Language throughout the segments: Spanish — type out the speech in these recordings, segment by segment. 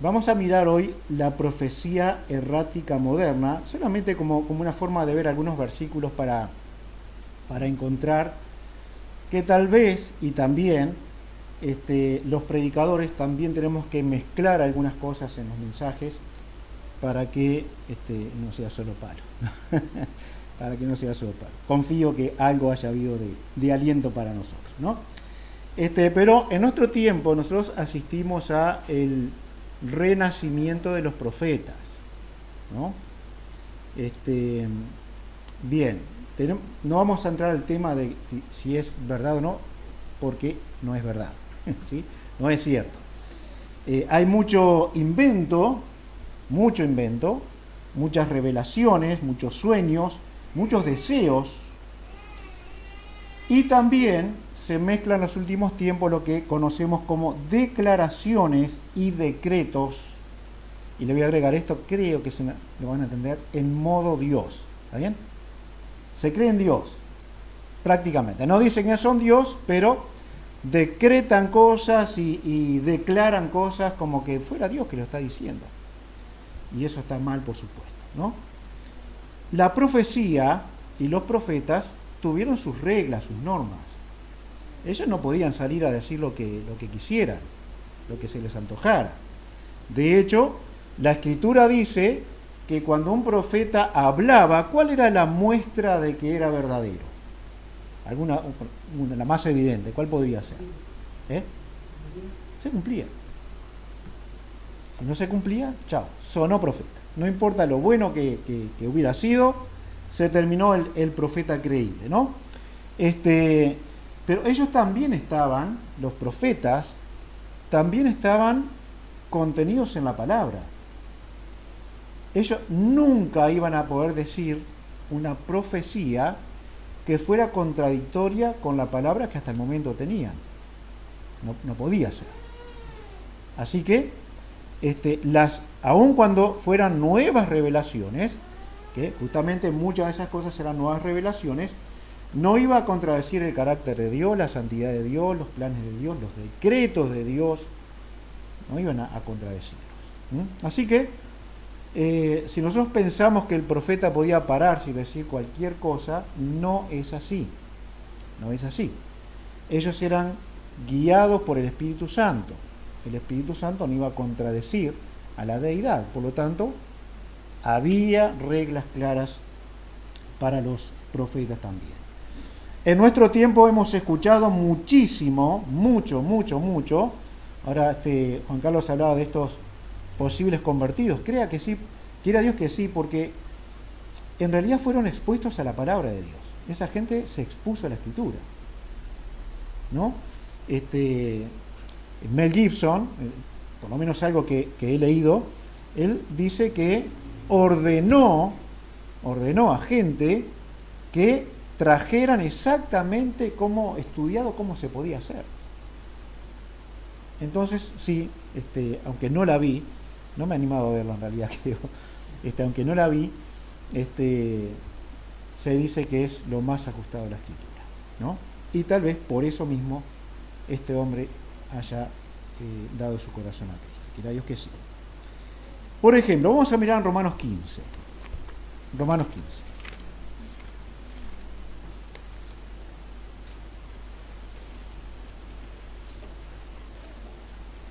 Vamos a mirar hoy la profecía errática moderna, solamente como una forma de ver algunos versículos para encontrar que tal vez y también los predicadores también tenemos que mezclar algunas cosas en los mensajes para que no sea solo palo. Para que no sea solo palo. Confío que algo haya habido de aliento para nosotros, ¿no? Pero en nuestro tiempo nosotros asistimos a el renacimiento de los profetas, ¿no? Bien, no vamos a entrar al tema de si es verdad o no, porque no es verdad, ¿sí? No es cierto. Hay mucho invento, muchas revelaciones, muchos sueños, muchos deseos, y también se mezcla en los últimos tiempos lo que conocemos como declaraciones y decretos, y le voy a agregar esto, creo que lo van a entender, en modo Dios, ¿está bien? Se cree en Dios, prácticamente. No dicen que son Dios, pero decretan cosas y declaran cosas como que fuera Dios que lo está diciendo. Y eso está mal, por supuesto, ¿no? La profecía y los profetas tuvieron sus reglas, sus normas. Ellos no podían salir a decir lo que quisieran, lo que se les antojara. De hecho, la Escritura dice que cuando un profeta hablaba, ¿cuál era la muestra de que era verdadero? La más evidente, ¿cuál podría ser? Se cumplía. Si no se cumplía, chao, sonó profeta. No importa lo bueno que hubiera sido, se terminó el profeta creíble, ¿no? Pero ellos también estaban, los profetas, también estaban contenidos en la palabra. Ellos nunca iban a poder decir una profecía que fuera contradictoria con la palabra que hasta el momento tenían. No podía ser. Así que, aun cuando fueran nuevas revelaciones, que justamente muchas de esas cosas eran nuevas revelaciones, no iba a contradecir el carácter de Dios, la santidad de Dios, los planes de Dios, los decretos de Dios, no iban a contradecirlos. Así que, si nosotros pensamos que el profeta podía pararse y decir cualquier cosa, no es así. No es así. Ellos eran guiados por el Espíritu Santo. El Espíritu Santo no iba a contradecir a la deidad. Por lo tanto, había reglas claras para los profetas también. En nuestro tiempo hemos escuchado muchísimo, mucho. Ahora Juan Carlos hablaba de estos posibles convertidos. Quiera Dios que sí, porque en realidad fueron expuestos a la palabra de Dios. Esa gente se expuso a la Escritura, ¿no? Mel Gibson, por lo menos algo que he leído, él dice que ordenó a gente que trajeran exactamente estudiado cómo se podía hacer. Entonces, sí, aunque no la vi, no me he animado a verla en realidad, creo, aunque no la vi, se dice que es lo más ajustado a la Escritura, ¿no? Y tal vez por eso mismo este hombre haya dado su corazón a Cristo. Quiera Dios que sí. Por ejemplo, vamos a mirar en Romanos 15. Romanos 15.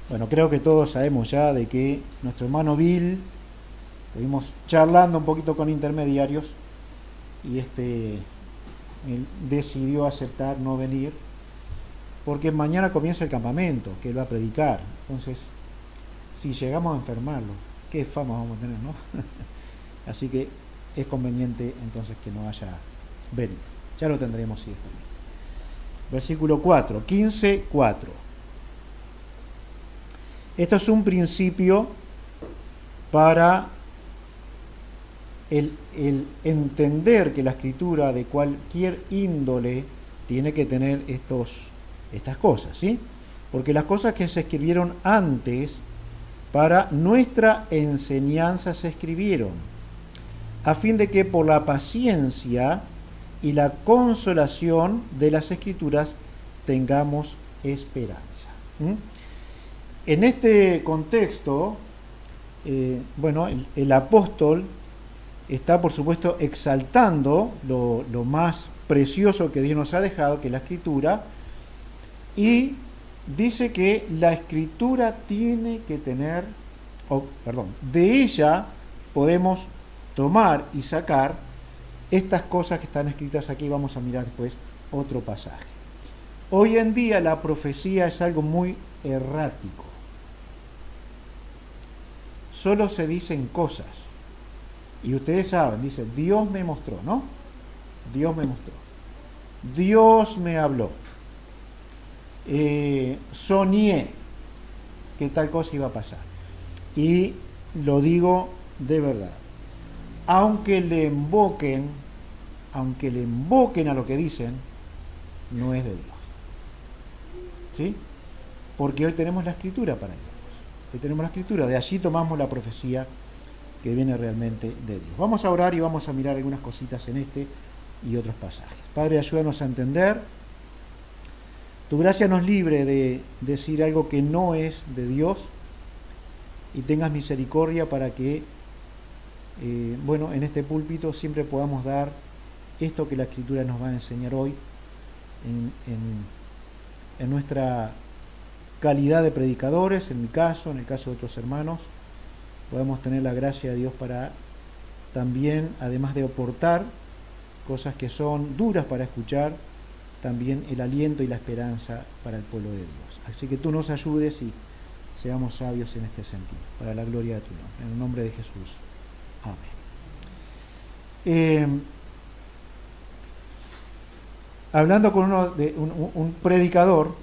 Bueno, creo que todos sabemos ya de que nuestro hermano Bill, estuvimos charlando un poquito con intermediarios y él decidió aceptar no venir porque mañana comienza el campamento que él va a predicar. Entonces, si llegamos a enfermarlo, qué fama vamos a tener, ¿no? Así que es conveniente entonces que no haya venido. Ya lo tendremos ciertamente. Versículo 4, 15, 4. Esto es un principio para el entender que la Escritura de cualquier índole tiene que tener estas cosas, ¿sí? Porque las cosas que se escribieron antes para nuestra enseñanza se escribieron, a fin de que por la paciencia y la consolación de las Escrituras tengamos esperanza. En este contexto, bueno, el apóstol está, por supuesto, exaltando lo más precioso que Dios nos ha dejado, que es la Escritura, y dice que la Escritura tiene que tener, de ella podemos tomar y sacar estas cosas que están escritas aquí. Vamos a mirar después otro pasaje. Hoy en día la profecía es algo muy errático. Solo se dicen cosas. Y ustedes saben, dice, Dios me mostró, ¿no? Dios me mostró. Dios me habló. Soñé que tal cosa iba a pasar. Y lo digo de verdad. Aunque le invoquen a lo que dicen, no es de Dios. ¿Sí? Porque hoy tenemos la Escritura para guiarnos. Hoy tenemos la Escritura. De allí tomamos la profecía que viene realmente de Dios. Vamos a orar y vamos a mirar algunas cositas en este y otros pasajes. Padre, ayúdanos a entender. Tu gracia nos libre de decir algo que no es de Dios, y tengas misericordia para que, en este púlpito siempre podamos dar esto que la Escritura nos va a enseñar hoy en nuestra calidad de predicadores, en mi caso, en el caso de otros hermanos. Podemos tener la gracia de Dios para también, además de aportar cosas que son duras para escuchar, también el aliento y la esperanza para el pueblo de Dios. Así que tú nos ayudes y seamos sabios en este sentido, para la gloria de tu nombre. En el nombre de Jesús. Amén. Hablando con un predicador,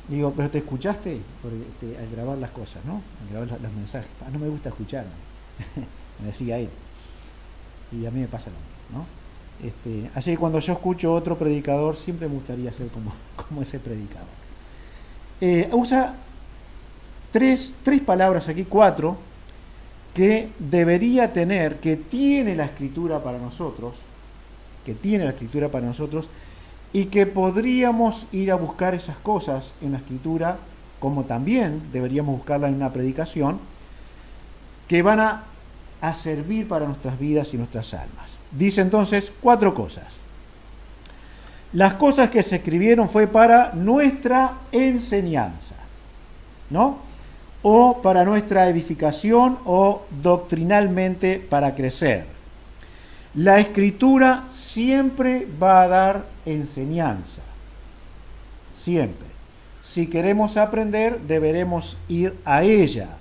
digo, ¿pero te escuchaste? Porque, al grabar las cosas, ¿no? Al grabar los mensajes. No me gusta escucharme. Me decía él. Y a mí me pasa lo mismo, ¿no? Así que cuando yo escucho otro predicador, siempre me gustaría ser como ese predicador. Usa tres palabras aquí, 4, que debería tener, que tiene la Escritura para nosotros, y que podríamos ir a buscar esas cosas en la Escritura, como también deberíamos buscarla en una predicación, que van a servir para nuestras vidas y nuestras almas. Dice entonces 4 cosas. Las cosas que se escribieron fue para nuestra enseñanza, ¿no? O para nuestra edificación, o doctrinalmente para crecer. La Escritura siempre va a dar enseñanza. Siempre. Si queremos aprender, deberemos ir a ella.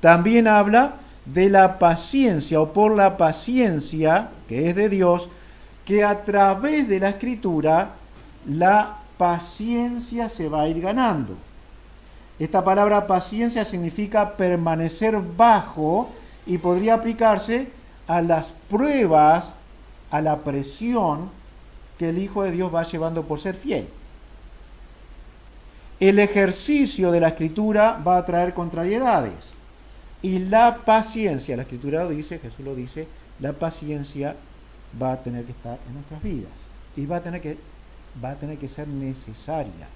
También habla de la paciencia, o por la paciencia, que es de Dios, que a través de la Escritura la paciencia se va a ir ganando. Esta palabra paciencia significa permanecer bajo, y podría aplicarse a las pruebas, a la presión que el Hijo de Dios va llevando por ser fiel. El ejercicio de la Escritura va a traer contrariedades. Y la paciencia, la Escritura lo dice, Jesús lo dice, la paciencia va a tener que estar en nuestras vidas. Y va a tener que ser necesaria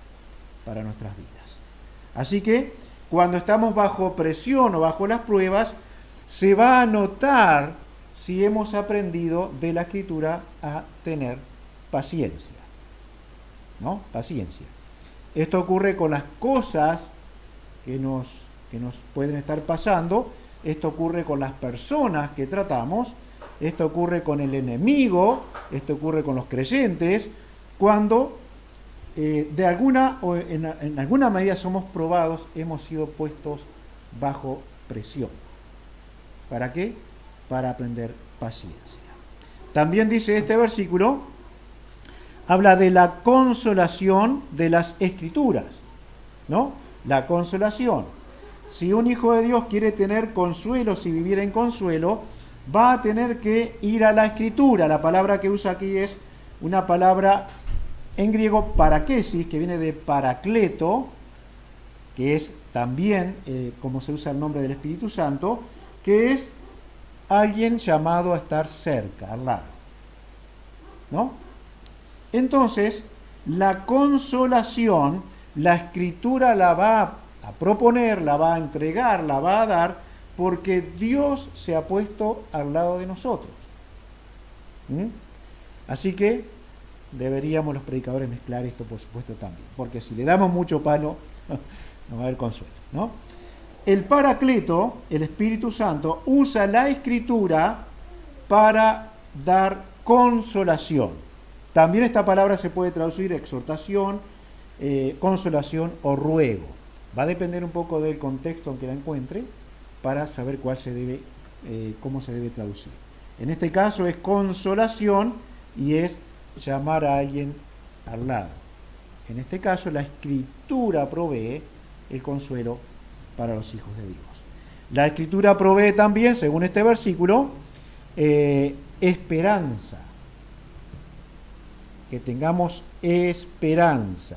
para nuestras vidas. Así que, cuando estamos bajo presión o bajo las pruebas, se va a notar si hemos aprendido de la Escritura a tener paciencia. ¿No? Paciencia. Esto ocurre con las cosas que nos pueden estar pasando. Esto ocurre con las personas que tratamos. Esto ocurre con el enemigo. Esto ocurre con los creyentes. Cuando en alguna medida somos probados, hemos sido puestos bajo presión. ¿Para qué? Para aprender paciencia. También dice este versículo, habla de la consolación de las Escrituras, ¿no? La consolación. Si un hijo de Dios quiere tener consuelo, si vivir en consuelo, va a tener que ir a la Escritura. La palabra que usa aquí es una palabra en griego parakesis, que viene de paracleto, que es también como se usa el nombre del Espíritu Santo, que es alguien llamado a estar cerca, al lado, ¿no? Entonces, la consolación, la Escritura la va a proponer, la va a entregar, la va a dar porque Dios se ha puesto al lado de nosotros. ¿Mm? Así que deberíamos los predicadores mezclar esto, por supuesto, también, porque si le damos mucho palo, no va a haber consuelo, ¿no? El Paracleto, el Espíritu Santo, usa la Escritura para dar consolación. También esta palabra se puede traducir exhortación, consolación o ruego. Va a depender un poco del contexto en que la encuentre para saber cuál se debe, cómo se debe traducir. En este caso es consolación y es llamar a alguien al lado. En este caso la Escritura provee el consuelo para los hijos de Dios. La Escritura provee también, según este versículo, esperanza. Que tengamos esperanza.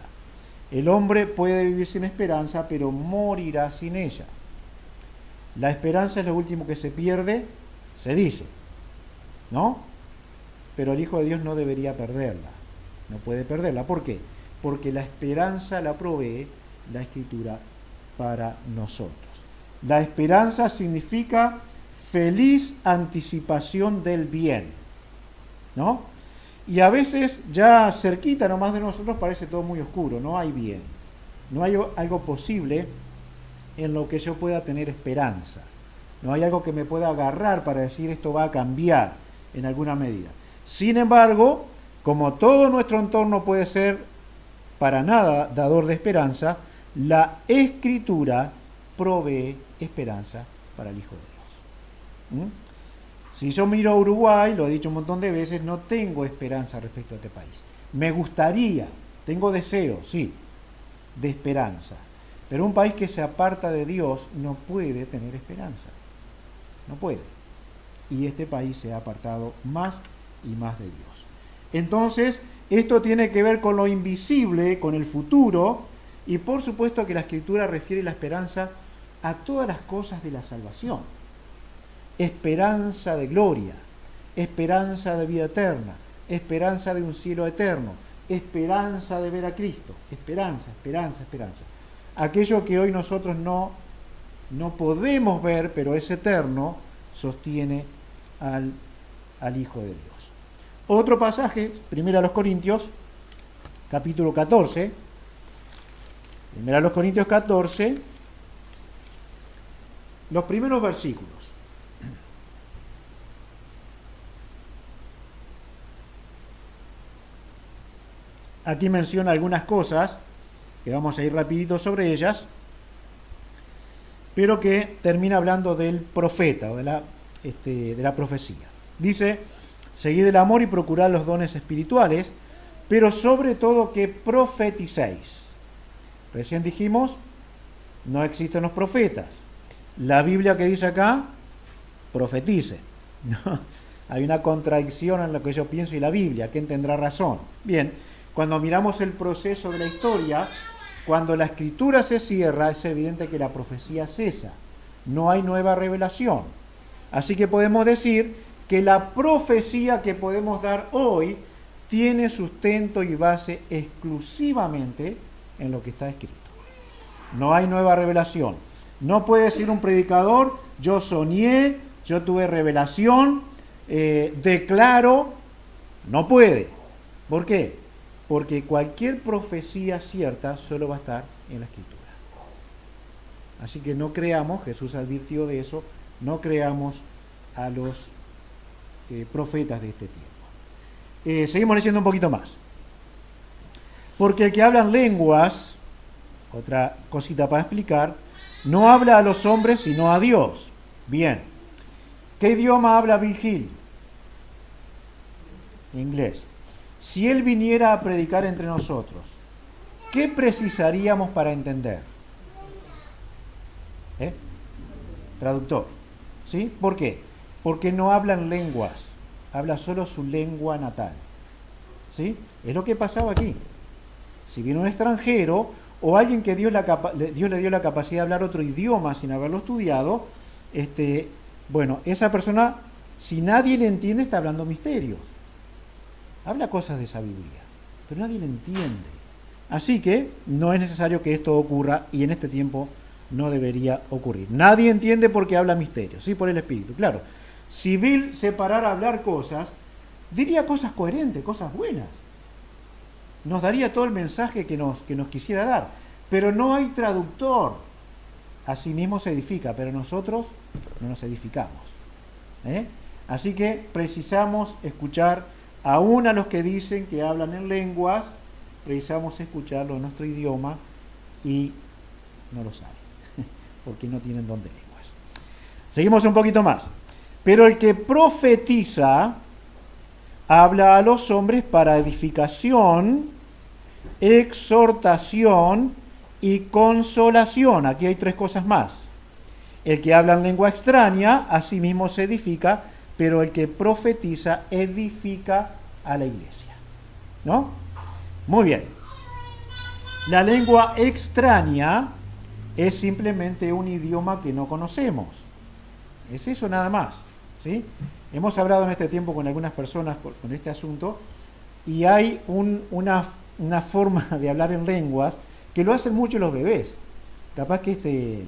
El hombre puede vivir sin esperanza, pero morirá sin ella. La esperanza es lo último que se pierde, se dice, ¿no? Pero el Hijo de Dios no debería perderla. No puede perderla. ¿Por qué? Porque la esperanza la provee la Escritura para nosotros. La esperanza significa feliz anticipación del bien, ¿no? Y a veces ya cerquita nomás de nosotros parece todo muy oscuro, no hay bien, no hay algo posible en lo que yo pueda tener esperanza, no hay algo que me pueda agarrar para decir esto va a cambiar en alguna medida. Sin embargo, como todo nuestro entorno puede ser para nada dador de esperanza, la Escritura provee esperanza para el Hijo de Dios. Si yo miro a Uruguay, lo he dicho un montón de veces, no tengo esperanza respecto a este país. Me gustaría, tengo deseo, sí, de esperanza. Pero un país que se aparta de Dios no puede tener esperanza. No puede. Y este país se ha apartado más y más de Dios. Entonces, esto tiene que ver con lo invisible, con el futuro, y por supuesto que la Escritura refiere la esperanza a todas las cosas de la salvación. Esperanza de gloria, esperanza de vida eterna, esperanza de un cielo eterno, esperanza de ver a Cristo, esperanza, esperanza, esperanza. Aquello que hoy nosotros no podemos ver, pero es eterno, sostiene al Hijo de Dios. Otro pasaje, 1 Corintios, capítulo 14, 1 Corintios 14, los primeros versículos. Aquí menciona algunas cosas, que vamos a ir rapidito sobre ellas, pero que termina hablando del profeta o de la profecía. Dice, seguid el amor y procurad los dones espirituales, pero sobre todo que profeticéis. Recién dijimos, no existen los profetas. La Biblia que dice acá, profetice. ¿No? Hay una contradicción en lo que yo pienso y la Biblia, ¿quién tendrá razón? Bien, cuando miramos el proceso de la historia, cuando la Escritura se cierra, es evidente que la profecía cesa. No hay nueva revelación. Así que podemos decir que la profecía que podemos dar hoy tiene sustento y base exclusivamente en lo que está escrito. No hay nueva revelación. No puede decir un predicador, yo soñé, yo tuve revelación, declaro. No puede. ¿Por qué? Porque cualquier profecía cierta solo va a estar en la Escritura. Así que no creamos, Jesús advirtió de eso, no creamos a los profetas de este tiempo. Seguimos leyendo un poquito más. Porque el que habla en lenguas, otra cosita para explicar, no habla a los hombres sino a Dios. Bien. ¿Qué idioma habla Virgil? Inglés. Si él viniera a predicar entre nosotros, ¿qué precisaríamos para entender? Traductor. ¿Sí? ¿Por qué? Porque no hablan lenguas, habla solo su lengua natal. ¿Sí? Es lo que pasaba aquí. Si viene un extranjero o alguien que Dios le dio la capacidad de hablar otro idioma sin haberlo estudiado, bueno, esa persona, si nadie le entiende, está hablando misterios. Habla cosas de sabiduría, pero nadie le entiende. Así que no es necesario que esto ocurra y en este tiempo no debería ocurrir. Nadie entiende por qué habla misterios, ¿sí? Por el Espíritu. Claro, si Bill se parara a hablar cosas, diría cosas coherentes, cosas buenas. Nos daría todo el mensaje que nos quisiera dar. Pero no hay traductor. Asimismo se edifica, pero nosotros no nos edificamos. Así que precisamos escuchar, aún a los que dicen que hablan en lenguas, precisamos escucharlo en nuestro idioma y no lo saben, porque no tienen don de lenguas. Seguimos un poquito más. Pero el que profetiza habla a los hombres para edificación, exhortación y consolación. Aquí hay 3 cosas más. El que habla en lengua extraña, a sí mismo se edifica, pero el que profetiza edifica a la iglesia. ¿No? Muy bien. La lengua extraña es simplemente un idioma que no conocemos. Es eso nada más. ¿Sí? Hemos hablado en este tiempo con algunas personas con este asunto y hay una forma de hablar en lenguas que lo hacen mucho los bebés. Capaz que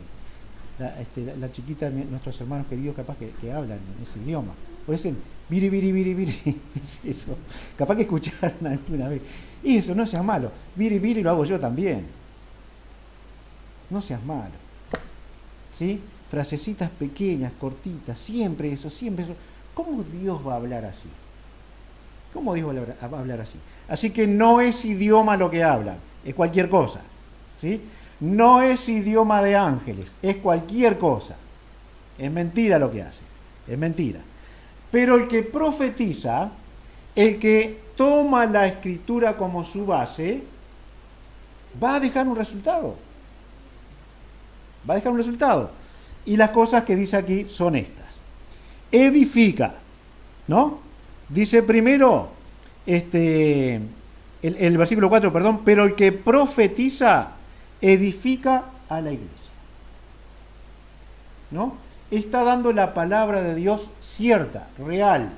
la chiquita, nuestros hermanos queridos, capaz que hablan en ese idioma. O dicen, viri, viri, viri, viri. Es eso. Capaz que escucharon alguna vez. Y eso, no seas malo. Viri, viri lo hago yo también. No seas malo. ¿Sí? Frasecitas pequeñas, cortitas, siempre eso. ¿Cómo Dios va a hablar así? ¿Cómo Dios va a hablar así? Así que no es idioma lo que hablan, es cualquier cosa. ¿Sí? No es idioma de ángeles, es cualquier cosa. Es mentira lo que hace, es mentira. Pero el que profetiza, el que toma la escritura como su base, va a dejar un resultado. Va a dejar un resultado. Y las cosas que dice aquí son estas. Edifica, ¿no? Dice primero, el versículo 4, perdón, pero el que profetiza edifica a la iglesia. ¿No? Está dando la palabra de Dios cierta, real.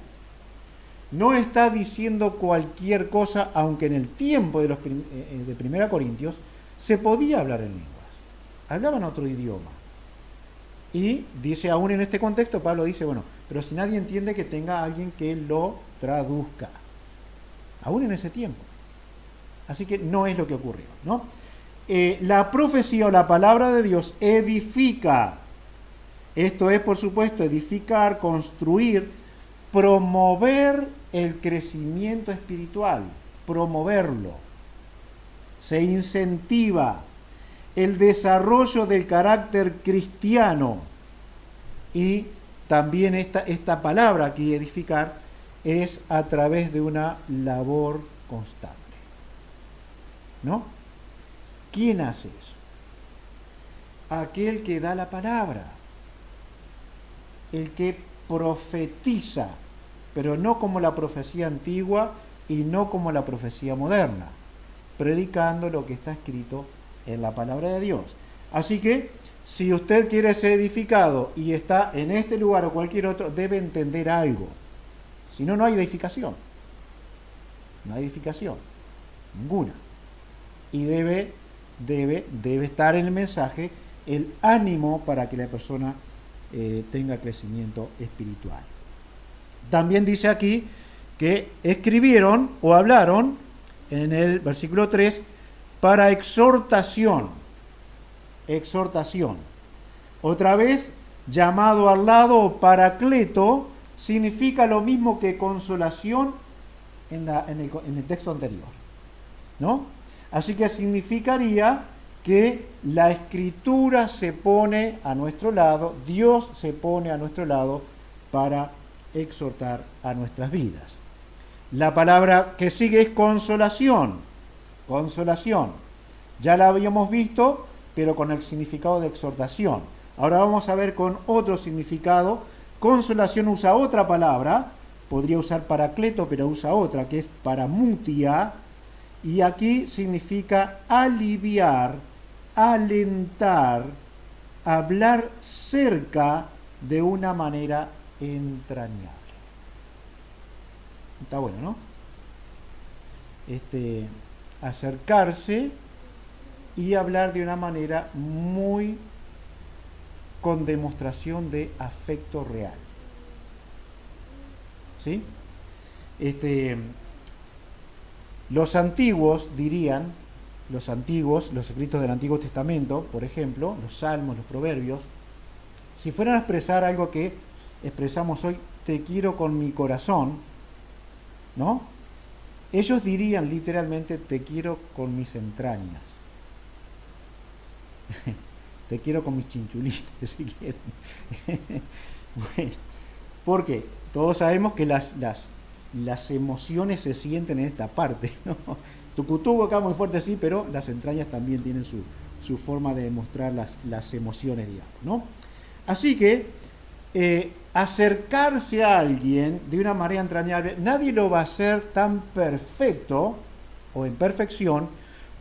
No está diciendo cualquier cosa, aunque en el tiempo de 1 Corintios se podía hablar en lenguas. Hablaban otro idioma. Y dice, aún en este contexto, Pablo dice, bueno, pero si nadie entiende, que tenga alguien que lo traduzca. Aún en ese tiempo. Así que no es lo que ocurrió, ¿no? La profecía o la palabra de Dios edifica. Esto es, por supuesto, edificar, construir, promover el crecimiento espiritual, promoverlo. Se incentiva el desarrollo del carácter cristiano. Y también esta palabra aquí, edificar, es a través de una labor constante. ¿No? ¿Quién hace eso? Aquel que da la palabra. El que profetiza, pero no como la profecía antigua y no como la profecía moderna, predicando lo que está escrito en la palabra de Dios. Así que, si usted quiere ser edificado y está en este lugar o cualquier otro, debe entender algo. Si no, no hay edificación. No hay edificación. Ninguna. Y debe estar en el mensaje el ánimo para que la persona tenga crecimiento espiritual. También dice aquí que escribieron o hablaron en el versículo 3 para exhortación. Exhortación. Otra vez, llamado al lado paracleto, significa lo mismo que consolación en el texto anterior. ¿No? Así que significaría que la escritura se pone a nuestro lado, Dios se pone a nuestro lado para exhortar a nuestras vidas. La palabra que sigue es consolación. Consolación. Ya la habíamos visto, pero con el significado de exhortación. Ahora vamos a ver con otro significado. Consolación usa otra palabra, podría usar paracleto, pero usa otra, que es paramutia, y aquí significa aliviar, alentar, hablar cerca de una manera entrañable. Está bueno, ¿no? Acercarse y hablar de una manera muy con demostración de afecto real. ¿Sí? Los antiguos dirían, los escritos del Antiguo Testamento, por ejemplo, los salmos, los proverbios, si fueran a expresar algo que expresamos hoy, te quiero con mi corazón, ¿no? Ellos dirían literalmente, te quiero con mis entrañas. Te quiero con mis chinchulines, si quieren. Bueno, porque todos sabemos que las emociones se sienten en esta parte, ¿no? Tucutubo acá muy fuerte, sí, pero las entrañas también tienen su forma de demostrar las emociones, digamos, ¿no? Así que acercarse a alguien de una manera entrañable, nadie lo va a hacer tan perfecto o en perfección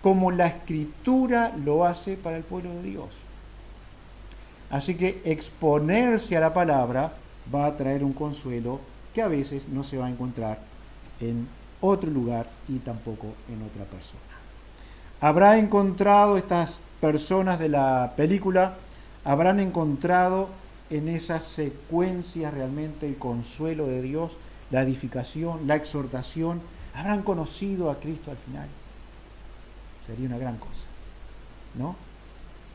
como la Escritura lo hace para el pueblo de Dios. Así que exponerse a la palabra va a traer un consuelo que a veces no se va a encontrar en otro lugar y tampoco en otra persona. ¿Habrá encontrado estas personas de la película, habrán encontrado en esa secuencia realmente el consuelo de Dios, la edificación, la exhortación? ¿Habrán conocido a Cristo al final? Sería una gran cosa, ¿no?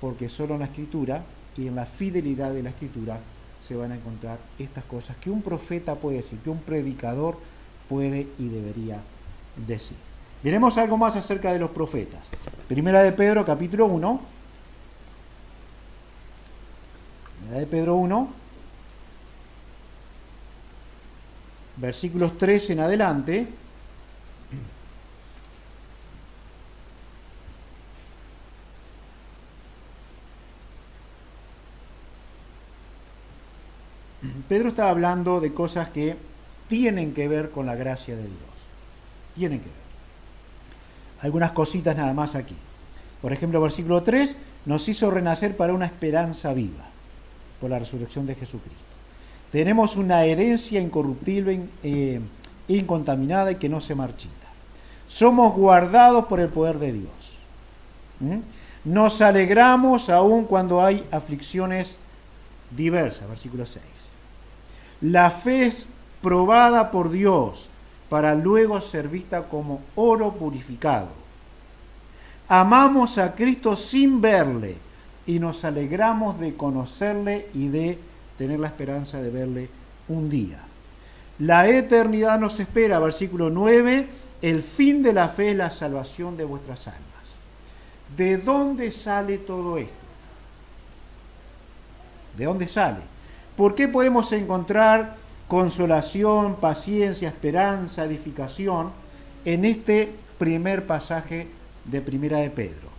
Porque solo en la Escritura y en la fidelidad de la Escritura se van a encontrar estas cosas que un profeta puede decir, que un predicador puede y debería decir. Veremos algo más acerca de los profetas. Primera de Pedro, capítulo 1. Primera de Pedro 1, versículos 3 en adelante. Pedro está hablando de cosas que tienen que ver con la gracia de Dios. Tienen que ver. Algunas cositas nada más aquí. Por ejemplo, versículo 3, nos hizo renacer para una esperanza viva, por la resurrección de Jesucristo. Tenemos una herencia incorruptible, incontaminada y que no se marchita. Somos guardados por el poder de Dios. Nos alegramos aun cuando hay aflicciones diversas. Versículo 6. La fe es probada por Dios para luego ser vista como oro purificado. Amamos a Cristo sin verle y nos alegramos de conocerle y de tener la esperanza de verle un día. La eternidad nos espera, versículo 9, el fin de la fe es la salvación de vuestras almas. ¿De dónde sale todo esto? ¿De dónde sale? ¿Por qué podemos encontrar consolación, paciencia, esperanza, edificación en este primer pasaje de Primera de Pedro?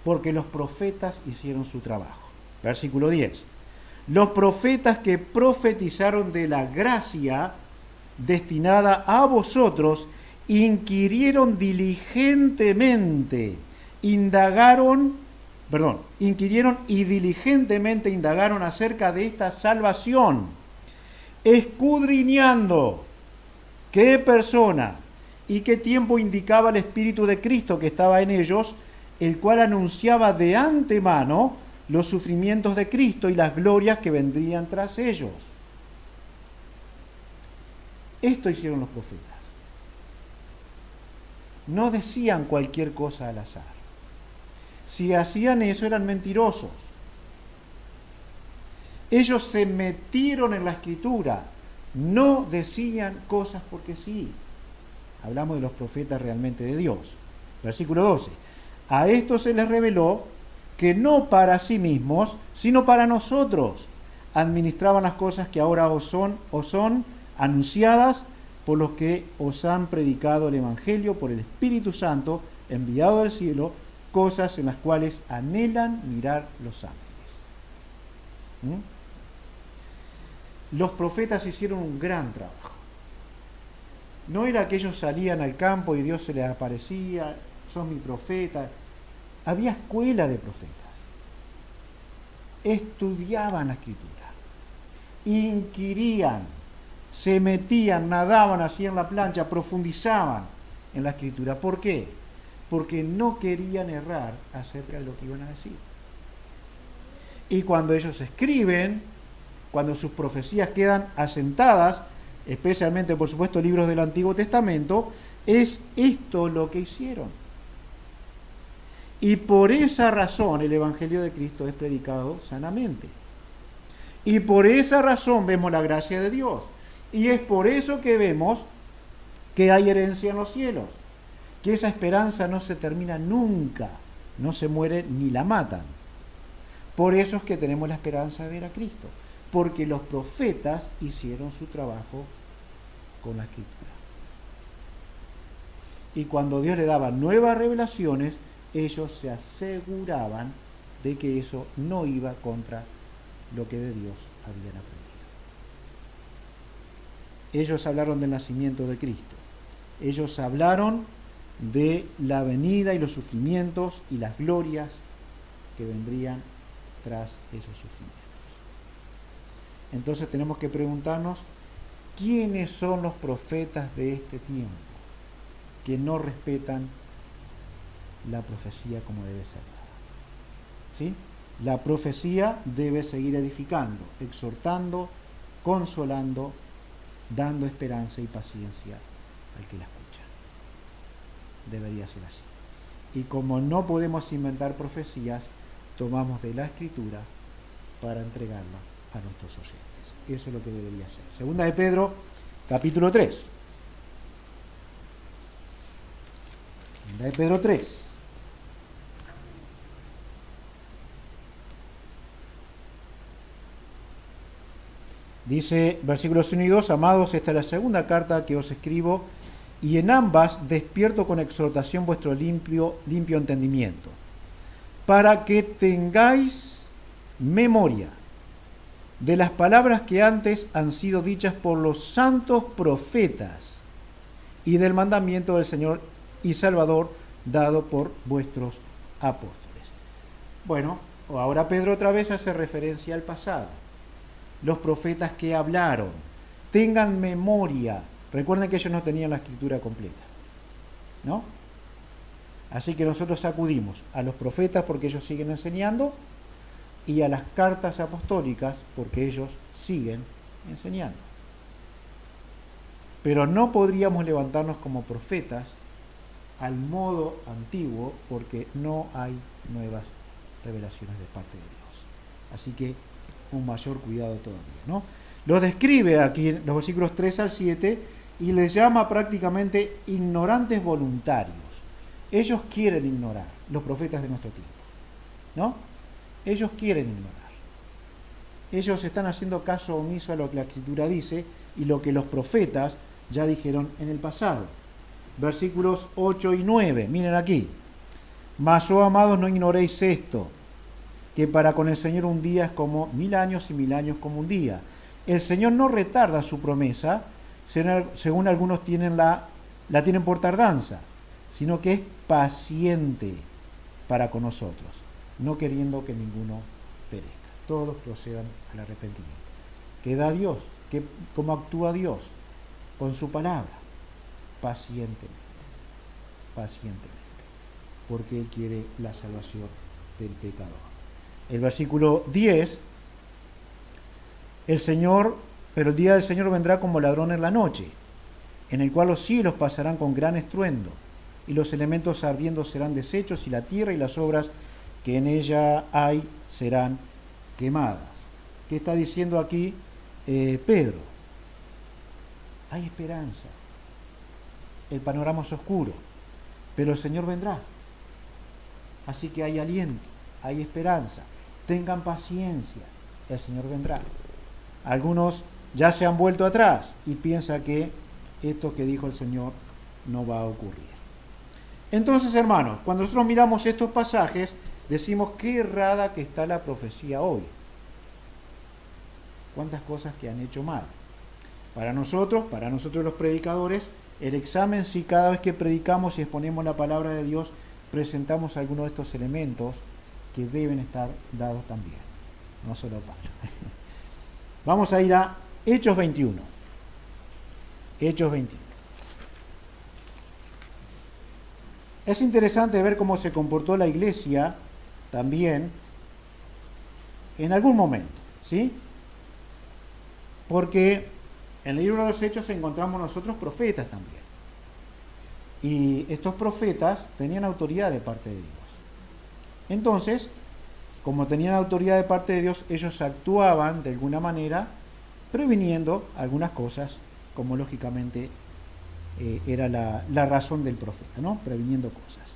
Porque los profetas hicieron su trabajo. Versículo 10. Los profetas que profetizaron de la gracia destinada a vosotros inquirieron y diligentemente indagaron acerca de esta salvación, escudriñando qué persona y qué tiempo indicaba el Espíritu de Cristo que estaba en ellos, el cual anunciaba de antemano los sufrimientos de Cristo y las glorias que vendrían tras ellos. Esto hicieron los profetas. No decían cualquier cosa al azar. Si hacían eso, eran mentirosos. Ellos se metieron en la Escritura. No decían cosas porque sí. Hablamos de los profetas realmente de Dios. Versículo 12. A esto se les reveló que no para sí mismos, sino para nosotros, administraban las cosas que ahora os son anunciadas por los que os han predicado el Evangelio por el Espíritu Santo, enviado del cielo, cosas en las cuales anhelan mirar los ángeles. Los profetas hicieron un gran trabajo. No era que ellos salían al campo y Dios se les aparecía, sos mi profeta. Había escuela de profetas. Estudiaban la Escritura, inquirían, se metían, nadaban, hacían la plancha, profundizaban en la Escritura. ¿Por qué? Porque no querían errar acerca de lo que iban a decir. Y cuando ellos escriben, cuando sus profecías quedan asentadas, especialmente por supuesto libros del Antiguo Testamento, es esto lo que hicieron. Y por esa razón el Evangelio de Cristo es predicado sanamente. Y por esa razón vemos la gracia de Dios. Y es por eso que vemos que hay herencia en los cielos. Que esa esperanza no se termina nunca. No se muere ni la matan. Por eso es que tenemos la esperanza de ver a Cristo. Porque los profetas hicieron su trabajo con la Escritura. Y cuando Dios le daba nuevas revelaciones, ellos se aseguraban de que eso no iba contra lo que de Dios habían aprendido. Ellos hablaron del nacimiento de Cristo. Ellos hablaron de la venida y los sufrimientos y las glorias que vendrían tras esos sufrimientos. Entonces tenemos que preguntarnos, ¿quiénes son los profetas de este tiempo que no respetan la profecía como debe ser dada? ¿Sí? La profecía debe seguir edificando, exhortando, consolando, dando esperanza y paciencia al que la escucha. Debería ser así. Y como no podemos inventar profecías, tomamos de la Escritura para entregarla a nuestros oyentes. Eso es lo que debería ser. Segunda de Pedro, capítulo 3. Segunda de Pedro 3. Dice, versículos 1 y 2, amados, esta es la segunda carta que os escribo, y en ambas despierto con exhortación vuestro limpio entendimiento, para que tengáis memoria de las palabras que antes han sido dichas por los santos profetas y del mandamiento del Señor y Salvador dado por vuestros apóstoles. Bueno, ahora Pedro otra vez hace referencia al pasado. Los profetas que hablaron, tengan memoria. Recuerden que ellos no tenían la escritura completa, ¿no? Así que nosotros acudimos a los profetas porque ellos siguen enseñando y a las cartas apostólicas porque ellos siguen enseñando. Pero no podríamos levantarnos como profetas al modo antiguo porque no hay nuevas revelaciones de parte de Dios. Así que un mayor cuidado todavía, ¿no? Lo describe aquí en los versículos 3 al 7 y les llama prácticamente ignorantes voluntarios. Ellos quieren ignorar, los profetas de nuestro tiempo, ¿no? Ellos quieren ignorar. Ellos están haciendo caso omiso a lo que la Escritura dice y lo que los profetas ya dijeron en el pasado. Versículos 8 y 9, miren aquí. Mas, oh amados, no ignoréis esto, que para con el Señor un día es como 1000 años y 1000 años como un día. El Señor no retarda su promesa, según algunos la tienen por tardanza, sino que es paciente para con nosotros, no queriendo que ninguno perezca. Todos procedan al arrepentimiento. ¿Qué da Dios? ¿Cómo actúa Dios? Con su palabra, pacientemente, porque Él quiere la salvación del pecador. El versículo 10, pero el día del Señor vendrá como ladrón en la noche, en el cual los cielos pasarán con gran estruendo, y los elementos ardiendo serán deshechos, y la tierra y las obras que en ella hay serán quemadas. ¿Qué está diciendo aquí Pedro? Hay esperanza. El panorama es oscuro, pero el Señor vendrá. Así que hay aliento, hay esperanza. Tengan paciencia, el Señor vendrá. Algunos ya se han vuelto atrás y piensan que esto que dijo el Señor no va a ocurrir. Entonces, hermanos, cuando nosotros miramos estos pasajes, decimos qué errada que está la profecía hoy. Cuántas cosas que han hecho mal. Para nosotros los predicadores, el examen, si cada vez que predicamos y exponemos la palabra de Dios, presentamos algunos de estos elementos que deben estar dados también, no solo Pablo. Vamos a ir a Hechos 21. Hechos 21. Es interesante ver cómo se comportó la iglesia también en algún momento, ¿sí? Porque en el libro de los Hechos encontramos nosotros profetas también. Y estos profetas tenían autoridad de parte de Dios. Entonces, como tenían autoridad de parte de Dios, ellos actuaban de alguna manera previniendo algunas cosas, como lógicamente era la razón del profeta, ¿no? Previniendo cosas.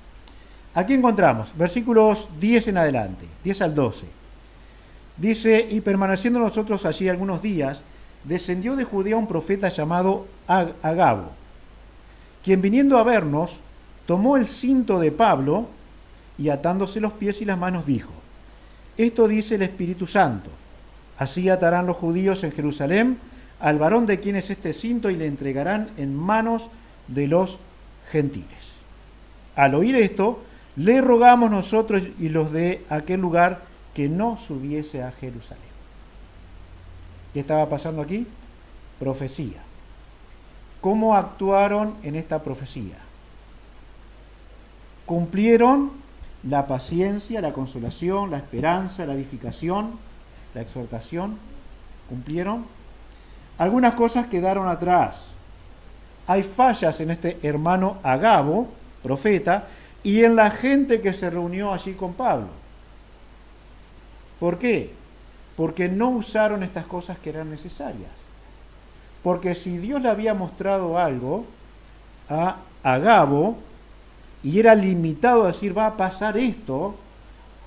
Aquí encontramos versículos 10 en adelante, 10 al 12. Dice, y permaneciendo nosotros allí algunos días, descendió de Judea un profeta llamado Agabo, quien viniendo a vernos, tomó el cinto de Pablo y atándose los pies y las manos dijo, esto dice el Espíritu Santo, así atarán los judíos en Jerusalén al varón de quien es este cinto y le entregarán en manos de los gentiles. Al oír esto, le rogamos nosotros y los de aquel lugar que no subiese a Jerusalén. ¿Qué estaba pasando aquí? Profecía. ¿Cómo actuaron en esta profecía? Cumplieron la paciencia, la consolación, la esperanza, la edificación, la exhortación. ¿Cumplieron? Algunas cosas quedaron atrás. Hay fallas en este hermano Agabo, profeta, y en la gente que se reunió allí con Pablo. ¿Por qué? Porque no usaron estas cosas que eran necesarias. Porque si Dios le había mostrado algo a Agabo y era limitado a decir va a pasar esto,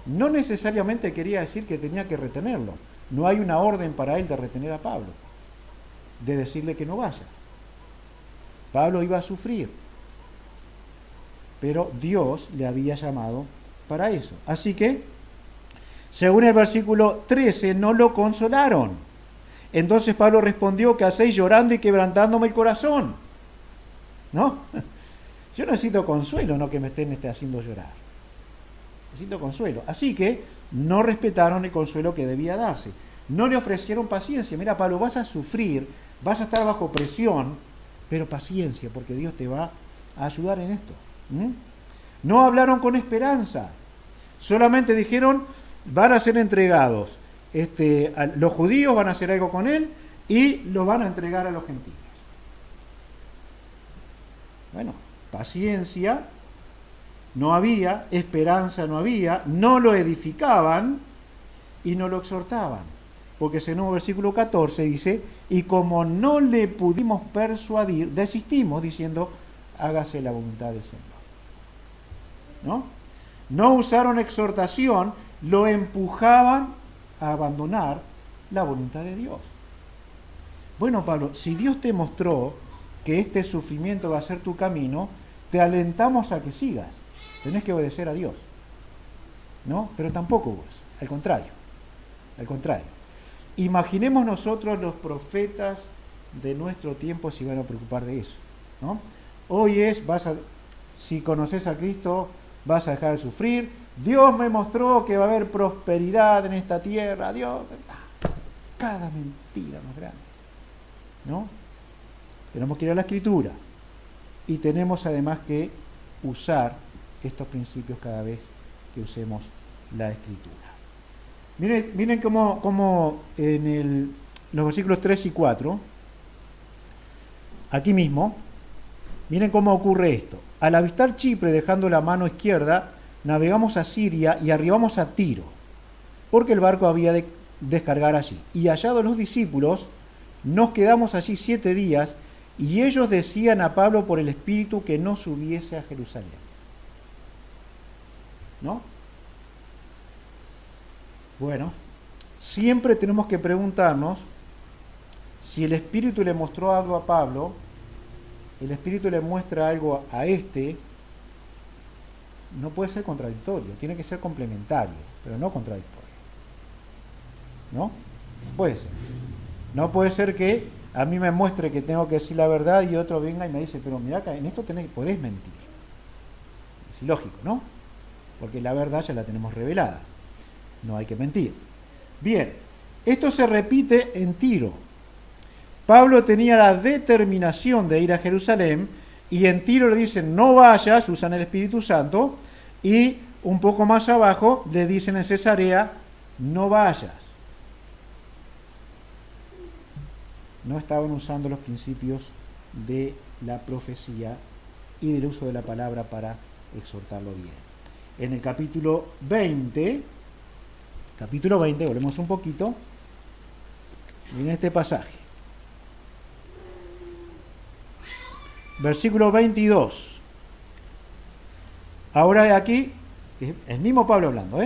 no necesariamente quería decir que tenía que retenerlo. No hay una orden para él de retener a Pablo, de decirle que no vaya. Pablo iba a sufrir, pero Dios le había llamado para eso. Así que, según el versículo 13, no lo consolaron. Entonces Pablo respondió, ¿qué hacéis llorando y quebrantándome el corazón? ¿No? Yo necesito consuelo, no que me estén haciendo llorar. Necesito consuelo. Así que no respetaron el consuelo que debía darse. No le ofrecieron paciencia. Mira, Pablo, vas a sufrir, vas a estar bajo presión, pero paciencia, porque Dios te va a ayudar en esto. No hablaron con esperanza. Solamente dijeron, van a ser entregados. Los judíos van a hacer algo con él y lo van a entregar a los gentiles. Bueno, paciencia no había, esperanza no había, no lo edificaban y no lo exhortaban. Porque según el versículo 14 dice, y como no le pudimos persuadir, desistimos diciendo, hágase la voluntad del Señor. No usaron exhortación, lo empujaban a abandonar la voluntad de Dios. Bueno, Pablo, si Dios te mostró que este sufrimiento va a ser tu camino, te alentamos a que sigas. Tenés que obedecer a Dios. ¿No? Pero tampoco vos, al contrario. Al contrario. Imaginemos nosotros los profetas de nuestro tiempo si van a preocupar de eso. ¿No? Hoy si conoces a Cristo, vas a dejar de sufrir. Dios me mostró que va a haber prosperidad en esta tierra. Dios, cada mentira más grande. ¿No? Tenemos que ir a la Escritura. Y tenemos además que usar estos principios cada vez que usemos la Escritura. Miren cómo en los versículos 3 y 4, aquí mismo, miren cómo ocurre esto. Al avistar Chipre, dejando la mano izquierda, navegamos a Siria y arribamos a Tiro, porque el barco había de descargar allí. Y hallados los discípulos, nos quedamos allí 7 días, y ellos decían a Pablo por el Espíritu que no subiese a Jerusalén. ¿No? Bueno, siempre tenemos que preguntarnos si el Espíritu le mostró algo a Pablo, el Espíritu le muestra algo a no puede ser contradictorio, tiene que ser complementario, pero no contradictorio. ¿No? Puede ser. No puede ser que a mí me muestre que tengo que decir la verdad y otro venga y me dice, pero mira, en esto podés mentir. Es ilógico, ¿no? Porque la verdad ya la tenemos revelada. No hay que mentir. Bien, esto se repite en Tiro. Pablo tenía la determinación de ir a Jerusalén y en Tiro le dicen no vayas, usan el Espíritu Santo, y un poco más abajo le dicen en Cesarea no vayas. No estaban usando los principios de la profecía y del uso de la palabra para exhortarlo bien. En el capítulo 20, volvemos un poquito, miren este pasaje. Versículo 22. Ahora aquí, el mismo Pablo hablando,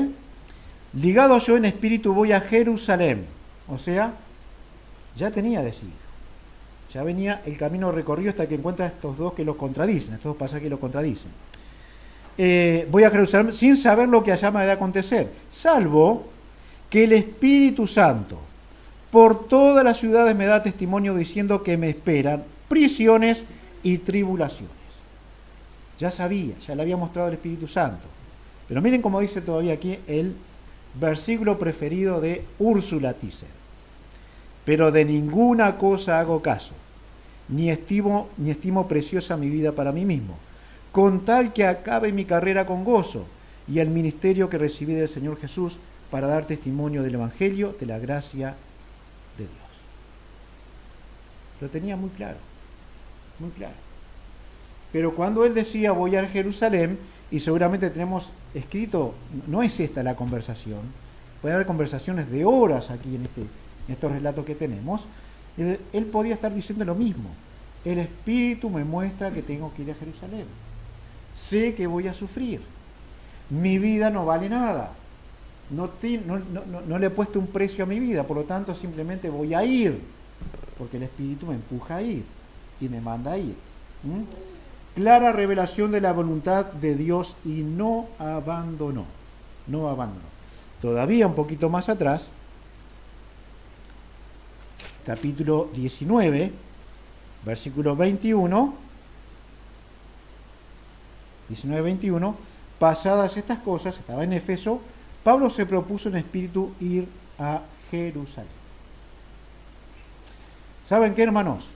ligado yo en espíritu voy a Jerusalén. O sea, ya tenía decidido. Ya venía el camino recorrido hasta que encuentra estos dos que lo contradicen, estos dos pasajes que lo contradicen. Voy a Jerusalén sin saber lo que allá me ha de acontecer, salvo que el Espíritu Santo por todas las ciudades me da testimonio diciendo que me esperan prisiones y tribulaciones. Ya sabía, ya le había mostrado el Espíritu Santo. Pero miren cómo dice todavía aquí el versículo preferido de Úrsula Thyssen. Pero de ninguna cosa hago caso, ni estimo preciosa mi vida para mí mismo, con tal que acabe mi carrera con gozo y el ministerio que recibí del Señor Jesús para dar testimonio del Evangelio, de la gracia de Dios. Lo tenía muy claro, muy claro. Pero cuando él decía voy a Jerusalén, y seguramente tenemos escrito, no es esta la conversación, puede haber conversaciones de horas aquí en estos relatos que tenemos, él podía estar diciendo lo mismo. El Espíritu me muestra que tengo que ir a Jerusalén. Sé que voy a sufrir. Mi vida no vale nada. No le he puesto un precio a mi vida, por lo tanto simplemente voy a ir, porque el Espíritu me empuja a ir y me manda a ir. Clara revelación de la voluntad de Dios y no abandonó. No abandonó. Todavía un poquito más atrás, capítulo 19, versículo 21, 19-21, pasadas estas cosas, estaba en Éfeso, Pablo se propuso en espíritu ir a Jerusalén. ¿Saben qué, hermanos?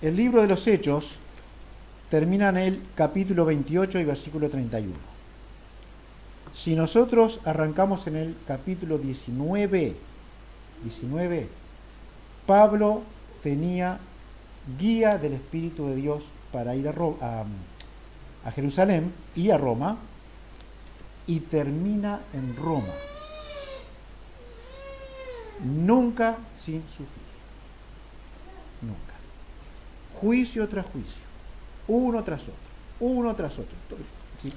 El libro de los Hechos termina en el capítulo 28 y versículo 31. Si nosotros arrancamos en el capítulo 19, Pablo tenía guía del Espíritu de Dios para ir a Jerusalén y a Roma, y termina en Roma. Nunca sin sufrir. Nunca. Juicio tras juicio. Uno tras otro.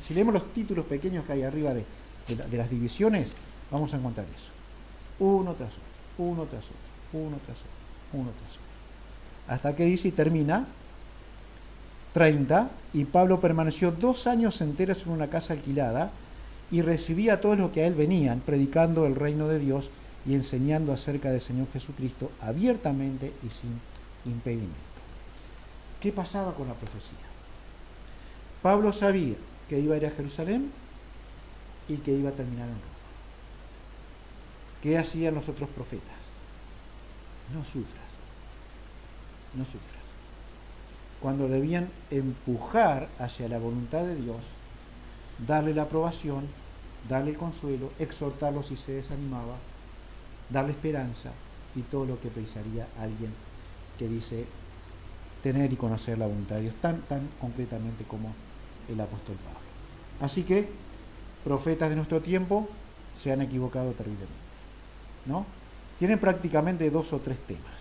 Si leemos los títulos pequeños que hay arriba de las divisiones, vamos a encontrar eso. Uno tras otro. Hasta que dice y termina 30, y Pablo permaneció 2 años enteros en una casa alquilada y recibía a todos los que a él venían, predicando el reino de Dios y enseñando acerca del Señor Jesucristo abiertamente y sin impedimento. ¿Qué pasaba con la profecía? Pablo sabía que iba a ir a Jerusalén y que iba a terminar en Roma. ¿Qué hacían los otros profetas? No sufras. Cuando debían empujar hacia la voluntad de Dios, darle la aprobación, darle el consuelo, exhortarlo si se desanimaba, darle esperanza y todo lo que pensaría alguien que dice tener y conocer la voluntad de Dios tan concretamente como el apóstol Pablo. Así que profetas de nuestro tiempo se han equivocado terriblemente, ¿no? Tienen prácticamente 2 o 3 temas.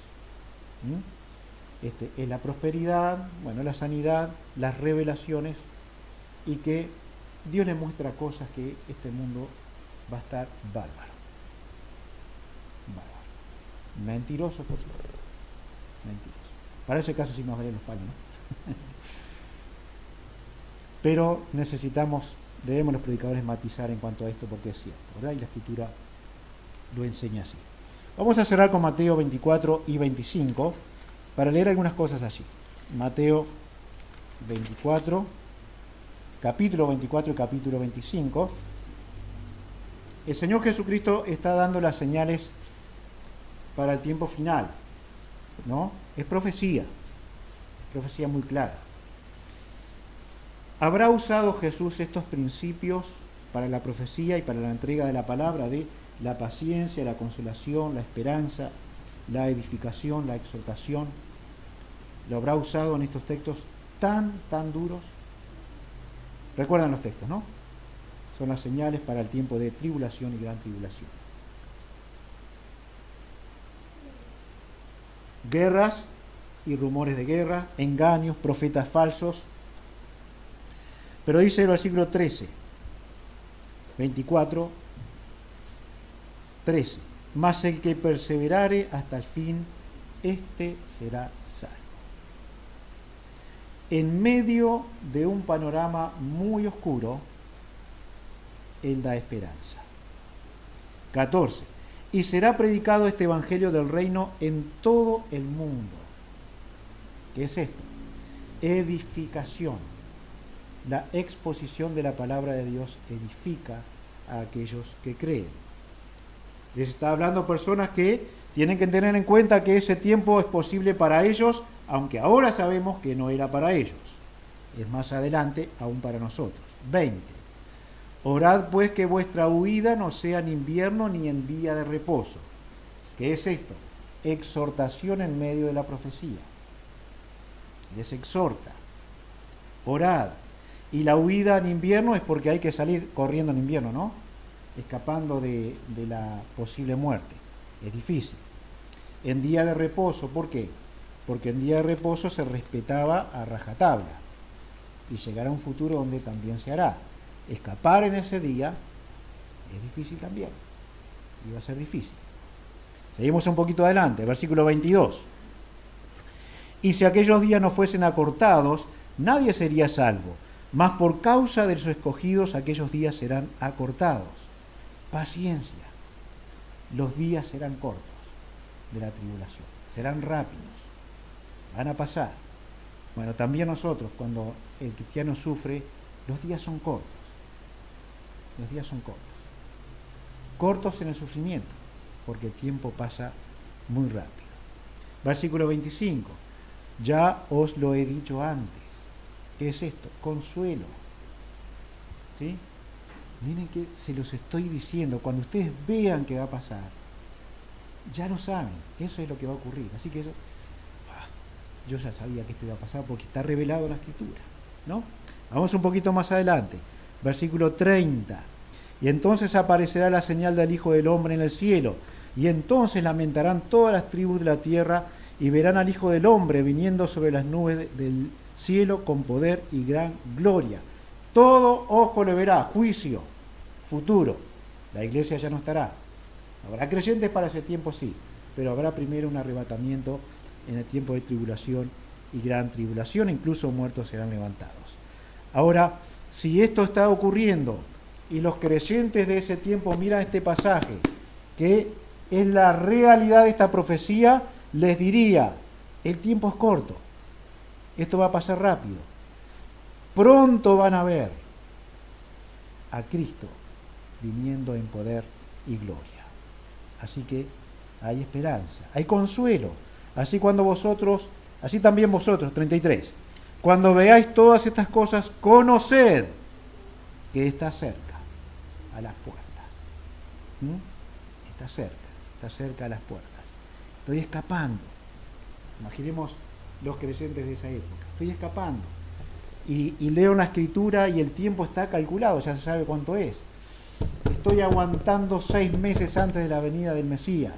Es la prosperidad, la sanidad, las revelaciones, y que Dios le muestra cosas que este mundo va a estar bárbaro. Mentiroso, por supuesto. Mentiroso. Para ese caso sí más valen los palos, ¿no? Pero debemos los predicadores matizar en cuanto a esto, porque es cierto, ¿verdad? Y la Escritura lo enseña así. Vamos a cerrar con Mateo 24 y 25 para leer algunas cosas allí. Mateo 24, capítulo 24 y capítulo 25. El Señor Jesucristo está dando las señales para el tiempo final, ¿no? Es profecía muy clara. ¿Habrá usado Jesús estos principios para la profecía y para la entrega de la palabra de la paciencia, la consolación, la esperanza, la edificación, la exhortación. Lo habrá usado en estos textos tan duros. Recuerdan los textos, ¿no? Son las señales para el tiempo de tribulación y gran tribulación. Guerras y rumores de guerra, engaños, profetas falsos. Pero dice el versículo 13, 24, 13. Mas el que perseverare hasta el fin, éste será salvo. En medio de un panorama muy oscuro, Él da esperanza. 14. Y será predicado este evangelio del reino en todo el mundo. ¿Qué es esto? Edificación. La exposición de la palabra de Dios edifica a aquellos que creen. Les está hablando personas que tienen que tener en cuenta que ese tiempo es posible para ellos, aunque ahora sabemos que no era para ellos. Es más adelante aún para nosotros. 20. Orad pues que vuestra huida no sea en invierno ni en día de reposo. ¿Qué es esto? Exhortación en medio de la profecía. Les exhorta. Orad. Y la huida en invierno es porque hay que salir corriendo en invierno, ¿no? Escapando de la posible muerte. Es difícil. En día de reposo, ¿por qué? Porque en día de reposo se respetaba a rajatabla. Y llegará un futuro donde también se hará. Escapar en ese día es difícil también. Y va a ser difícil. Seguimos un poquito adelante, versículo 22. Y si aquellos días no fuesen acortados, nadie sería salvo, mas por causa de sus escogidos aquellos días serán acortados. Paciencia. Los días serán cortos de la tribulación, serán rápidos, van a pasar. Bueno, también nosotros, cuando el cristiano sufre, los días son cortos. Los días son cortos. Cortos en el sufrimiento, porque el tiempo pasa muy rápido. Versículo 25. Ya os lo he dicho antes. ¿Qué es esto? Consuelo. ¿Sí? Miren que se los estoy diciendo. Cuando ustedes vean que va a pasar, ya lo saben. Eso es lo que va a ocurrir. Así que eso, yo ya sabía que esto iba a pasar porque está revelado en la Escritura, ¿no? Vamos un poquito más adelante. Versículo 30. Y entonces aparecerá la señal del Hijo del Hombre en el cielo. Y entonces lamentarán todas las tribus de la tierra y verán al Hijo del Hombre viniendo sobre las nubes del cielo con poder y gran gloria. Todo ojo le verá, juicio futuro. La iglesia ya no estará. Habrá creyentes para ese tiempo, sí, pero habrá primero un arrebatamiento en el tiempo de tribulación y gran tribulación, incluso muertos serán levantados. Ahora, si esto está ocurriendo y los creyentes de ese tiempo miran este pasaje, que es la realidad de esta profecía, les diría, el tiempo es corto, esto va a pasar rápido, pronto van a ver a Cristo viniendo en poder y gloria. Así que hay esperanza, hay consuelo. Así también vosotros, 33, cuando veáis todas estas cosas, conoced que está cerca, a las puertas. Está cerca a las puertas. Estoy escapando. Imaginemos los creyentes de esa época. Estoy escapando. Y leo la Escritura y el tiempo está calculado, ya se sabe cuánto es. Estoy aguantando 6 meses antes de la venida del Mesías,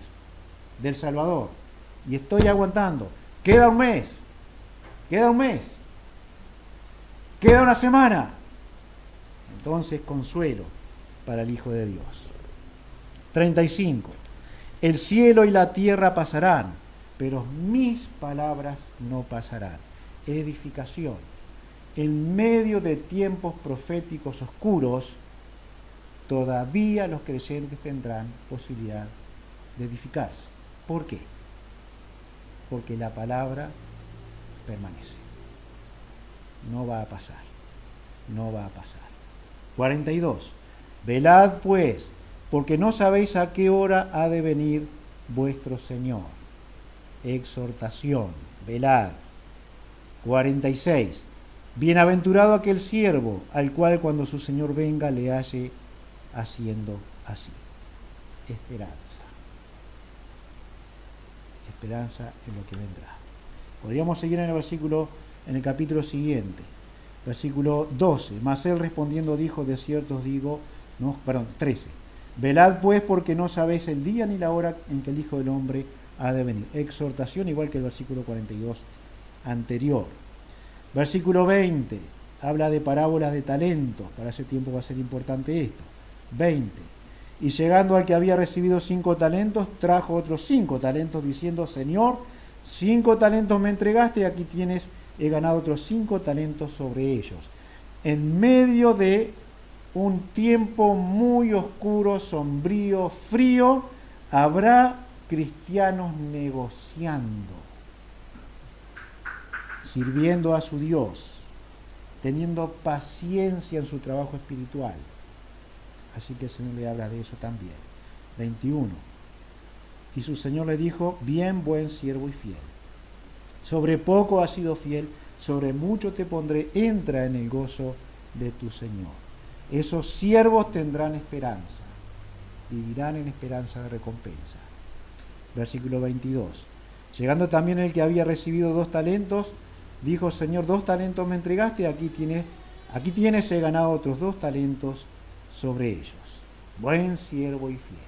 del Salvador. Y estoy aguantando. Queda un mes. Queda una semana. Entonces, consuelo para el Hijo de Dios. 35. El cielo y la tierra pasarán, pero mis palabras no pasarán. Edificación. En medio de tiempos proféticos oscuros, todavía los creyentes tendrán posibilidad de edificarse. ¿Por qué? Porque la palabra permanece. No va a pasar. 42. Velad pues, porque no sabéis a qué hora ha de venir vuestro Señor. Exhortación. Velad. 46. Bienaventurado aquel siervo, al cual cuando su Señor venga le halle haciendo así. Esperanza. Esperanza en lo que vendrá. Podríamos seguir en el capítulo siguiente, versículo 12. Mas él respondiendo dijo, de cierto os digo, 13. Velad pues, porque no sabéis el día ni la hora en que el Hijo del Hombre ha de venir. Exhortación igual que el versículo 42 anterior. Versículo 20. Habla de parábolas de talentos. Para ese tiempo va a ser importante esto. 20. Y llegando al que había recibido 5 talentos, trajo otros 5 talentos, diciendo, Señor, 5 talentos me entregaste y aquí tienes, he ganado otros 5 talentos sobre ellos. En medio de un tiempo muy oscuro, sombrío, frío, habrá cristianos negociando, sirviendo a su Dios, teniendo paciencia en su trabajo espiritual. Así que el Señor le habla de eso también. 21. Y su Señor le dijo, bien, buen siervo y fiel. Sobre poco has sido fiel, sobre mucho te pondré, entra en el gozo de tu Señor. Esos siervos tendrán esperanza, vivirán en esperanza de recompensa. Versículo 22. Llegando también el que había recibido 2 talentos, dijo, Señor, 2 talentos me entregaste, aquí tienes, he ganado otros 2 talentos sobre ellos. Buen siervo y fiel.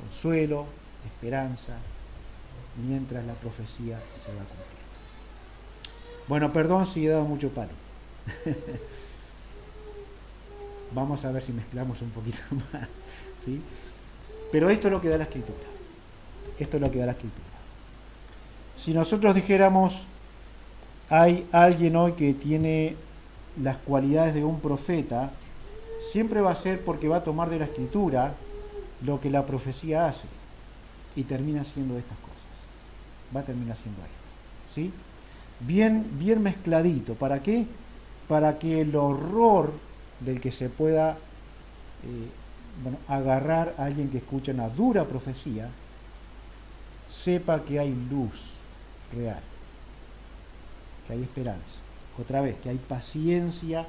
Consuelo, esperanza, mientras la profecía se va cumpliendo. Bueno, perdón si he dado mucho palo. Vamos a ver si mezclamos un poquito más, ¿sí? Pero esto es lo que da la Escritura. Esto es lo que da la Escritura. Si nosotros dijéramos, hay alguien hoy que tiene las cualidades de un profeta, siempre va a ser porque va a tomar de la Escritura lo que la profecía hace y termina haciendo estas cosas. Va a terminar haciendo esto, ¿sí? Bien mezcladito. ¿Para qué? Para que el horror del que se pueda agarrar a alguien que escucha una dura profecía, sepa que hay luz real, que hay esperanza. Otra vez, que hay paciencia,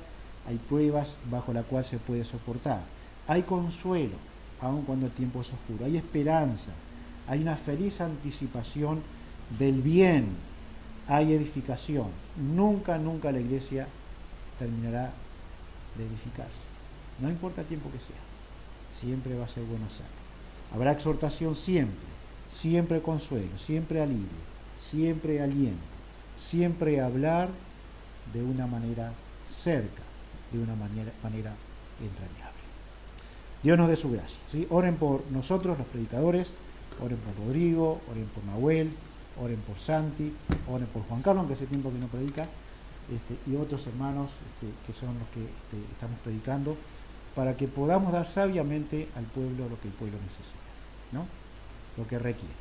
hay pruebas bajo la cual se puede soportar. Hay consuelo, aun cuando el tiempo es oscuro. Hay esperanza, hay una feliz anticipación del bien, hay edificación. Nunca la iglesia terminará de edificarse. No importa el tiempo que sea, siempre va a ser bueno hacerlo. Habrá exhortación siempre, siempre consuelo, siempre alivio, siempre aliento, siempre hablar de una manera cerca, de una manera entrañable. Dios nos dé su gracia, ¿sí? Oren por nosotros, los predicadores, oren por Rodrigo, oren por Nahuel, oren por Santi, oren por Juan Carlos, aunque hace tiempo que no predica, y otros hermanos que son los que estamos predicando, para que podamos dar sabiamente al pueblo lo que el pueblo necesita, ¿no? Lo que requiere.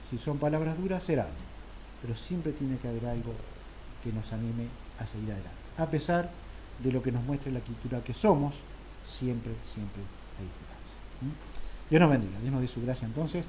Si son palabras duras, serán, pero siempre tiene que haber algo que nos anime a seguir adelante. A pesar de lo que nos muestre la Escritura que somos, siempre hay esperanza. Dios nos bendiga, Dios nos dé su gracia entonces.